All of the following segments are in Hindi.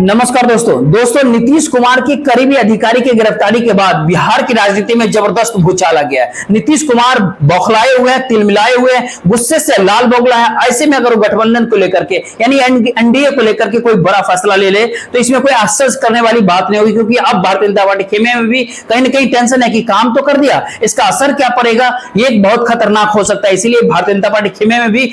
नमस्कार दोस्तों नीतीश कुमार की करीबी अधिकारी की गिरफ्तारी के बाद बिहार की राजनीति में जबरदस्त भूचाल आ गया है। नीतीश कुमार बौखलाए हुए हैं, तिलमिलाए हुए हैं, गुस्से से लाल बौगला है। ऐसे में अगर वो गठबंधन को लेकर के यानी एनडीए को लेकर के कोई बड़ा फैसला ले ले तो इसमें कोई आश्चर्य करने वाली बात नहीं होगी, क्योंकि अब भारतीय जनता पार्टी खेमे में भी कहीं ना कहीं टेंशन है कि काम तो कर दिया, इसका असर क्या पड़ेगा ये बहुत खतरनाक हो सकता है। इसीलिए भारतीय जनता पार्टी खेमे में भी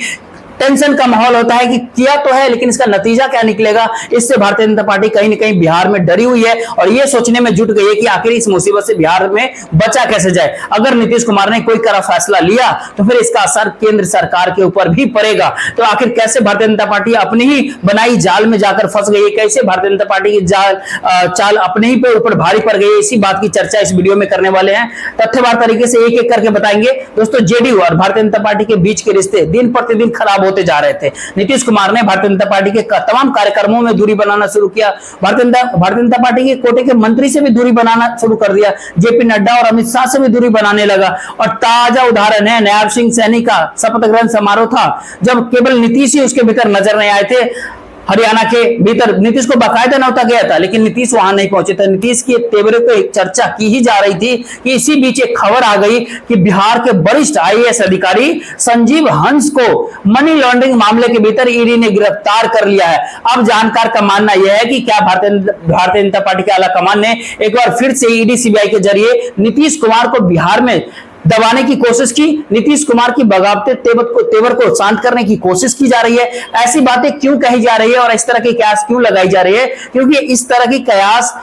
टेंशन का माहौल होता है कि किया तो है लेकिन इसका नतीजा क्या निकलेगा। इससे भारतीय जनता पार्टी कहीं ना कहीं बिहार में डरी हुई है और यह सोचने में जुट गई है कि आखिर इस मुसीबत से बिहार में बचा कैसे जाए। अगर नीतीश कुमार ने कोई कड़ा फैसला लिया तो फिर इसका असर केंद्र सरकार के ऊपर भी पड़ेगा। तो आखिर कैसे भारतीय जनता पार्टी अपनी ही बनाई जाल में जाकर फंस गई है, कैसे भारतीय जनता पार्टी की चाल अपने ही पे ऊपर भारी पड़ गई है, इसी बात की चर्चा इस वीडियो में करने वाले हैं। तथ्यवार तरीके से एक एक करके बताएंगे। दोस्तों, जेडीयू और भारतीय जनता पार्टी के बीच के रिश्ते दिन प्रतिदिन खराब होते जा रहे थे। नीतीश कुमार ने भारतीय जनता पार्टी के तमाम कार्यक्रमों में दूरी बनाना शुरू किया। भारतीय जनता पार्टी के कोटे के मंत्री से भी दूरी बनाना शुरू कर दिया। जेपी नड्डा और अमित शाह से भी दूरी बनाने लगा। और ताजा उदाहरण है नायब सिंह सैनी का शपथ ग्रहण समारोह था, जब केवल नीतीश ही उसके भीतर नजर नहीं आए थे। हरियाणा के भीतर नीतीश को बाकायदा न्योता गया था लेकिन नीतीश वहां नहीं पहुंचे थे। नीतीश की तेवरों को एक चर्चा की ही जा रही थी कि इसी बीच एक खबर आ गई कि बिहार के वरिष्ठ आईएएस अधिकारी संजीव हंस को मनी लॉन्ड्रिंग मामले के भीतर ईडी ने गिरफ्तार कर लिया है। अब जानकार का मानना यह है कि क्या भारतीय जनता पार्टी के आला कमान ने एक बार फिर से ईडी सीबीआई के जरिए नीतीश कुमार को बिहार में दबाने की कोशिश की। नीतीश कुमार की बगावते तेवर को शांत करने की कोशिश की जा रही है। ऐसी बातें क्यों कही जा रही है और इस तरह की कयास क्यों लगाई जा रही है? क्योंकि इस तरह की कयास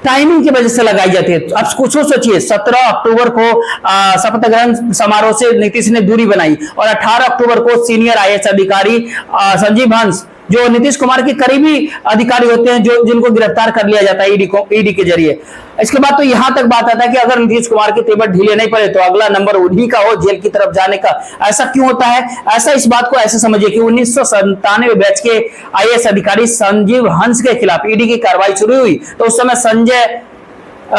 टाइमिंग की वजह से लगाई जाती है। अब कुछ सोचिए, 17 अक्टूबर को शपथ ग्रहण समारोह से नीतीश ने दूरी बनाई और 18 अक्टूबर को सीनियर आईएएस अधिकारी संजीव हंस, जो नीतीश कुमार के करीबी अधिकारी होते हैं, जिनको गिरफ्तार कर लिया जाता है ईडी के जरिए। इसके बाद तो यहां तक बात आता है कि अगर नीतीश कुमार के तेवर ढीले नहीं पड़े तो अगला नंबर उन्हीं का हो जेल की तरफ जाने का। ऐसा क्यों होता है? ऐसा इस बात को ऐसे समझिए कि 1997 बैच के आईएएस अधिकारी संजीव हंस के खिलाफ ईडी की कार्रवाई शुरू हुई तो उस समय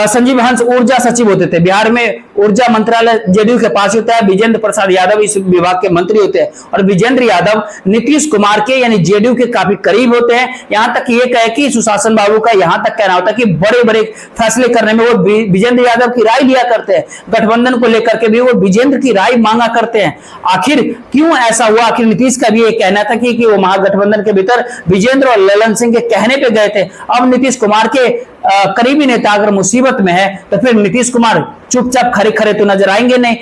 संजीव हंस ऊर्जा सचिव होते थे। बिहार में ऊर्जा मंत्रालय जेडीयू के पास होता है। विजेंद्र प्रसाद यादव इस विभाग के मंत्री होते हैं और विजेंद्र यादव नीतीश कुमार के यानी जेडीयू के काफी करीब होते हैं। यहां तक ये कहे कि सुशासन बाबू का यहां तक कहना होता है कि बड़े बड़े फैसले करने में वो विजेंद्र यादव की राय लिया करते हैं। गठबंधन को लेकर के भी वो विजेंद्र की राय मांगा करते हैं। आखिर क्यों ऐसा हुआ? आखिर नीतीश का भी ये कहना था कि वो महागठबंधन के भीतर विजेंद्र और ललन सिंह के कहने पे गए थे। अब नीतीश कुमार के करीबी नेता अगर मुसीबत में है तो फिर नीतीश कुमार चुपचाप खड़े खड़े तो नजर आएंगे नहीं।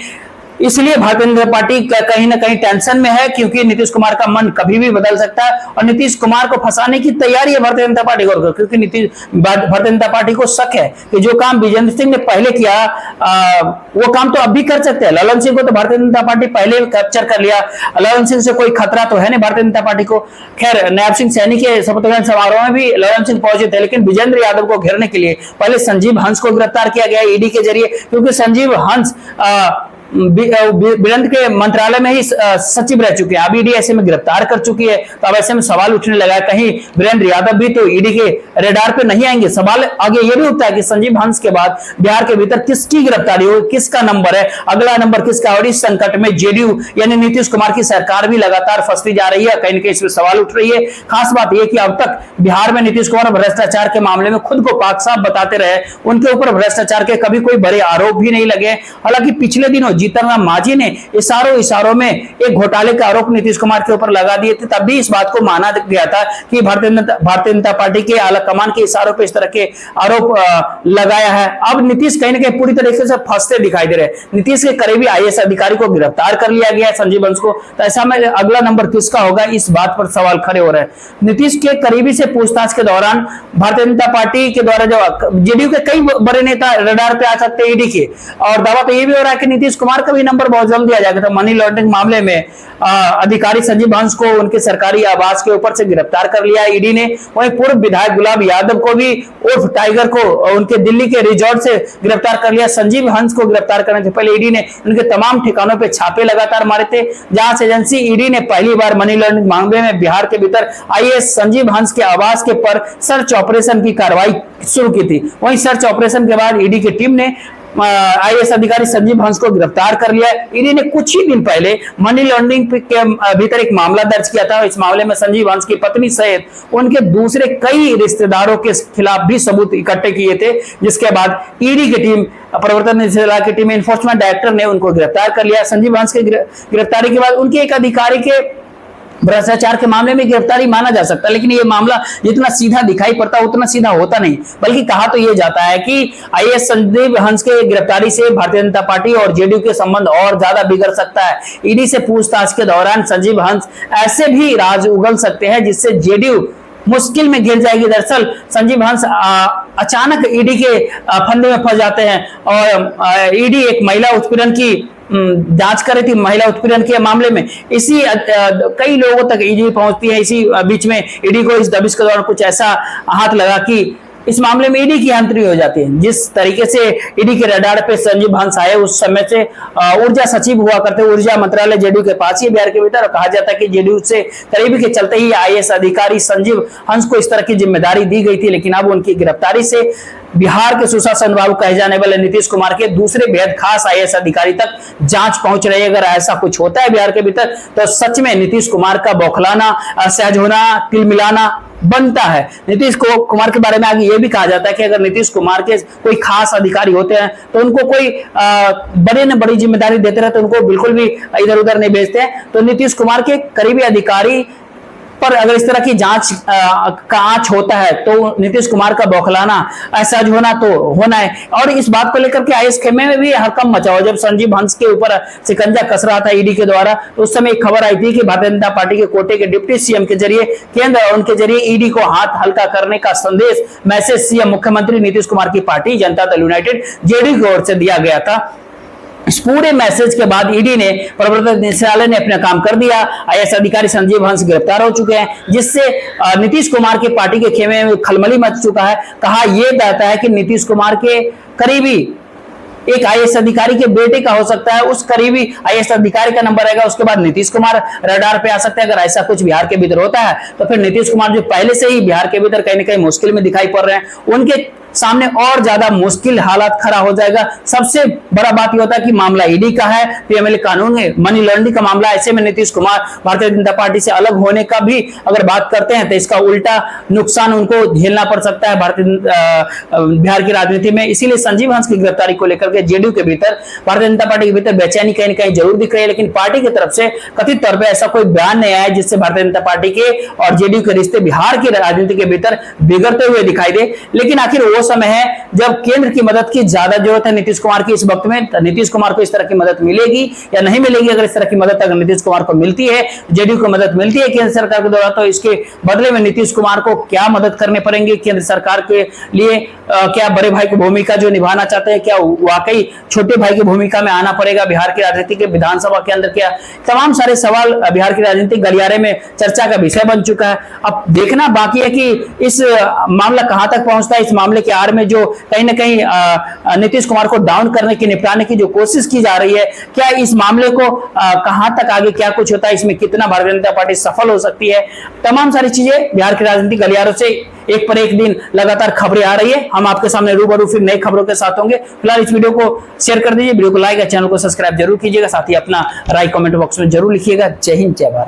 इसलिए भारतीय जनता पार्टी कहीं ना कहीं टेंशन में है, क्योंकि नीतीश कुमार का मन कभी भी बदल सकता है और नीतीश कुमार को फंसाने की तैयारी है भारतीय जनता पार्टी को। क्योंकि भारतीय जनता पार्टी को शक है कि जो काम विजेंद्र सिंह ने पहले किया वो काम तो अब भी कर सकते हैं। ललन सिंह को तो भारतीय जनता पार्टी पहले कैप्चर कर लिया। ललन सिंह से कोई खतरा तो है नहीं भारतीय जनता पार्टी को। खैर, नायब सिंह सैनी के शपथ ग्रहण समारोह में भी ललन सिंह पहुंचे थे, लेकिन विजेंद्र यादव को घेरने के लिए पहले संजीव हंस को गिरफ्तार किया गया ईडी के जरिए, क्योंकि संजीव हंस वीरेंद्र के मंत्रालय में ही सचिव रह चुके हैं। अब ईडी ऐसे में गिरफ्तार कर चुकी है तो अब ऐसे में सवाल उठने लगा है कहीं वीरेंद्र यादव भी तो ईडी के रेडार पे नहीं आएंगे। सवाल आगे ये भी उठता है कि संजीव हंस के बाद बिहार के भीतर किसकी गिरफ्तारी हो, किसका नंबर है, अगला नंबर किसका? और इस संकट में जेडीयू यानी नीतीश कुमार की सरकार भी लगातार फंसती जा रही है। कहीं ना कहीं इसमें सवाल उठ रही है। खास बात यह कि अब तक बिहार में नीतीश कुमार भ्रष्टाचार के मामले में खुद को पाक साफ बताते रहे, उनके ऊपर भ्रष्टाचार के कभी कोई बड़े आरोप भी नहीं लगे। हालांकि पिछले दिनों जीतन राम मांझी ने इशारों में एक घोटाले का आरोप नीतीश कुमार के ऊपर लगा दिए थे। तब भी इस बात को माना गया था कि भारतीय जनता पार्टी के आला कमान के इशारों पे इस तरह के आरोप लगाया है। अब नीतीश कहीं ना कहीं पूरी तरीके से फंसते दिखाई दे रहे हैं। नीतीश के करीबी आईएएस अधिकारी को गिरफ्तार कर लिया गया है, संजीव हंस को। तो ऐसा में अगला नंबर किसका होगा, इस बात पर सवाल खड़े हो रहे हैं। नीतीश के करीबी से पूछताछ के दौरान भारतीय जनता पार्टी के द्वारा जो जेडीयू के कई बड़े नेता रडार पे आ सकते हैं ईडी के, और दावा तो ये भी हो रहा है कि नीतीश कुमार का भी नंबर बहुत जल्द दिया जाएगा। तो मनी लॉन्ड्रिंग मामले में अधिकारी संजीव हंस को उनके सरकारी आवास के ऊपर से गिरफ्तार कर लिया ईडी ने। वहीं पूर्व विधायक गुलाब यादव को भी उर्फ टाइगर को उनके दिल्ली के रिजॉर्ट से गिरफ्तार कर लिया। संजीव हंस को गिरफ्तार करने से पहले ईडी ने उनके तमाम ठिकानों पे छापे लगातार मारे थे। जांच एजेंसी ईडी ने पहली बार मनी लॉन्ड्रिंग मामले में बिहार के भीतर आईएएस संजीव हंस के आवास के पर सर्च ऑपरेशन की कार्रवाई शुरू की थी। वहीं सर्च ऑपरेशन के बाद ईडी की टीम ने आईएएस अधिकारी संजीव हंस को गिरफ्तार कर लिया। ईडी ने कुछ ही दिन पहले मनी लॉन्ड्रिंग के भीतर एक मामला दर्ज किया था। इस मामले में संजीव हंस की पत्नी सहित उनके दूसरे कई रिश्तेदारों के खिलाफ भी सबूत इकट्ठे किए थे, जिसके बाद ईडी की टीम, प्रवर्तन निदेशालय की टीम, एनफोर्समेंट डायरेक्टर ने उनको गिरफ्तार कर लिया। संजीव हंस की गिरफ्तारी के बाद उनके एक अधिकारी के भ्रष्टाचार के मामले में गिरफ्तारी माना जा सकता है, लेकिन ये मामला जितना सीधा दिखाई पड़ता उतना सीधा होता नहीं। बल्कि कहा तो ये जाता है कि आईएएस संजीव हंस के गिरफ्तारी से भारतीय जनता पार्टी और जेडीयू के संबंध और ज्यादा बिगड़ सकता है। ईडी से पूछताछ के दौरान संजीव हंस ऐसे भी राज उगल सकते हैं जिससे जेडीयू मुश्किल में घिर जाएगी। दरअसल संजीव हंस अचानक ईडी के फंदे में फंस जाते हैं और ईडी एक महिला उत्पीड़न की जांच कर रही थी, महिला उत्पीड़न के मामले में। इसी कई लोगों तक ईडी पहुंचती है। इसी बीच में ईडी को इस दबिश के दौरान कुछ ऐसा हाथ लगा कि इस मामले में ईडी की एंट्री हो जाती है। जिस तरीके से ईडी के रडार पे संजीव हंस आए, उस समय से ऊर्जा सचिव हुआ करते, ऊर्जा मंत्रालय जेडीयू के पास ही बिहार के भीतर, और कहा जाता है कि जेडीयू से करीबी के चलते ही आईएएस अधिकारी संजीव हंस को इस तरह की जिम्मेदारी दी गई थी। लेकिन अब उनकी गिरफ्तारी से बिहार के सुशासन बाबू कहे जाने वाले नीतीश कुमार के दूसरे बेहद खास आईएएस अधिकारी तक जांच पहुंच रही है। अगर ऐसा कुछ होता है बिहार के भीतर तो सच में नीतीश कुमार का बौखलाना, असहज होना, तिलमिलाना बनता है। नीतीश कुमार के बारे में आगे ये भी कहा जाता है कि अगर नीतीश कुमार के कोई खास अधिकारी होते हैं तो उनको कोई बड़े न बड़ी जिम्मेदारी देते रहते, उनको बिल्कुल भी इधर उधर नहीं भेजते हैं। तो नीतीश कुमार के करीबी अधिकारी पर अगर इस तरह की जांच का आंच होता है तो नीतीश कुमार का बौखलाना, असहज होना तो होना है। और इस बात को लेकर के आईएएस खेमे में भी हड़कंप मचा हो। जब संजीव हंस के ऊपर शिकंजा कस रहा था ईडी के द्वारा, तो उस समय एक खबर आई थी कि भारतीय जनता पार्टी के कोटे के डिप्टी सीएम के जरिए केंद्र और उनके जरिए ईडी को हाथ हल्का करने का संदेश, मैसेज सीएम मुख्यमंत्री नीतीश कुमार की party Janata Dal United JDU की ओर से दिया गया था। इस पूरे मैसेज के बाद ईडी ने, प्रवर्तन निदेशालय ने अपना काम कर दिया। आईएएस अधिकारी संजीव हंस गिरफ्तार हो चुके हैं, जिससे नीतीश कुमार की पार्टी के खेमे में खलबली मच चुका है। कहा यह जाता है कि नीतीश कुमार के करीबी एक आईएएस अधिकारी के बेटे का हो सकता है, उस करीबी आईएएस अधिकारी का नंबर आएगा, उसके बाद नीतीश कुमार रडार पे आ सकते हैं। अगर ऐसा कुछ बिहार के भीतर होता है तो फिर नीतीश कुमार जो पहले से ही बिहार के भीतर कहीं ना कहीं मुश्किल में दिखाई पड़ रहे हैं, उनके सामने और ज्यादा मुश्किल हालात खड़ा हो जाएगा। सबसे बड़ा बात यह होता है कि मामला ईडी का है, पीएमएलए कानून है, मनी लॉन्ड्रिंग का मामला। ऐसे में नीतीश कुमार भारतीय जनता पार्टी से अलग होने का भी अगर बात करते हैं तो इसका उल्टा नुकसान उनको झेलना पड़ सकता है बिहार की राजनीति में। इसीलिए संजीव हंस की गिरफ्तारी को लेकर के जेडीयू के भीतर, भारतीय जनता पार्टी के भीतर बेचैनी कहीं न कहीं जरूर दिख रही है। लेकिन पार्टी की तरफ से कथित तौर पर ऐसा कोई बयान नहीं आया जिससे भारतीय जनता पार्टी के और जेडीयू के रिश्ते बिहार की राजनीति के भीतर बिगड़ते हुए दिखाई दे। लेकिन आखिर वो समय है जब केंद्र की मदद की ज्यादा जरूरत है नीतीश कुमार की इस वक्त में। नीतीश कुमार को इस तरह की मदद मिलेगी या नहीं मिलेगी? अगर इस तरह की मदद अगर नीतीश कुमार को मिलती है, जेडीयू को मदद मिलती है केंद्र सरकार के द्वारा, तो इसके बदले में नीतीश कुमार को क्या मदद करने पड़ेंगे केंद्र सरकार के लिए? क्या बड़े भाई की भूमिका जो निभाना चाहते हैं, क्या वाकई छोटे भाई की भूमिका में आना पड़ेगा बिहार की राजनीति के विधानसभा के अंदर? क्या तमाम सारे सवाल बिहार की राजनीतिक गलियारे में चर्चा का विषय बन चुका है। अब देखना बाकी है कि इस मामला कहां तक पहुंचता है। इस मामले के आड़ में जो कहीं ना कहीं नीतीश कुमार को डाउन करने की, निपटाने की जो कोशिश की जा रही है, क्या इस मामले को कहां तक आगे क्या कुछ होता है, इसमें कितना भारतीय जनता पार्टी सफल हो सकती है, तमाम सारी चीजें बिहार के राजनीतिक गलियारों से एक पर एक दिन लगातार खबरें आ रही है। हम आपके सामने रूबरू फिर नई खबरों के साथ होंगे। फिलहाल इस वीडियो को शेयर कर दीजिए, वीडियो को लाइक और चैनल को सब्सक्राइब जरूर कीजिएगा। साथ ही अपना राय कमेंट बॉक्स में जरूर लिखिएगा। जय हिंद, जय भारत।